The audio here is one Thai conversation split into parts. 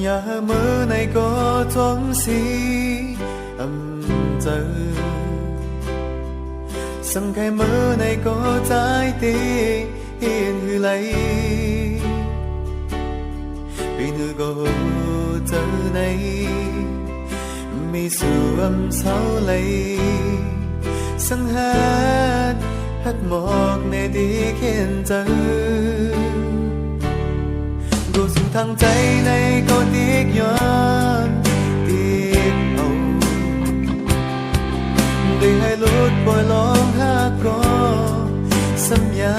nhà mơ này có thoáng xí âm giờ sang khai mơ này có trái tim hiền hư lấy vì nữ có giờ này mi sự âm sao lấy sang hát hát mọc này đi khen giờกูสู่ทางใจในก็ติดย้อนติดเอาได้ให้ลดปล่อยลองหากก็สัญญา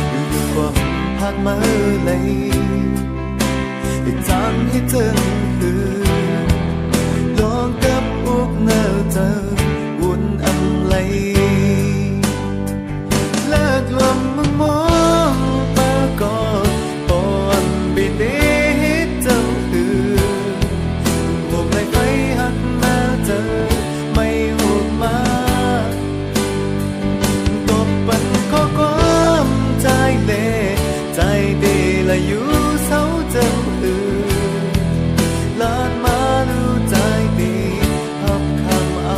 อยู่ความผ่านมาเลยอีกทางให้ถึงคือลองกับอุกเนื้อเธอวุ่นอำไลเลิกลมมึงมองก็ปอนบินได้เจ้าคือหวกในไฟหักมาเจอไม่หวกมาตบปันข้อความใจเล่ใจดีและอยู่เศร้าเจ้าคือลานมาดูใจดีหับคำเอา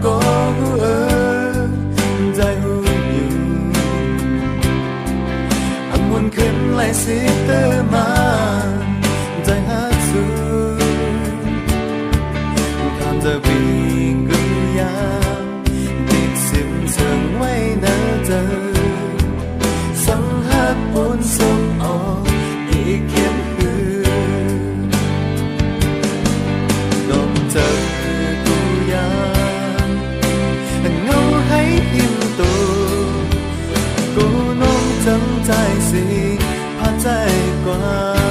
ก็ใจหูอยู่อังวนขึ้นไล่สิเตอร์มาใจหักสูคำจะวิ่งกุยามติดสิมเชิงไว้เนื้อเจอสังหักบนสมออกอีกเขียนคือลมเจอกูน้องจำใจสิผ่านใจกว่า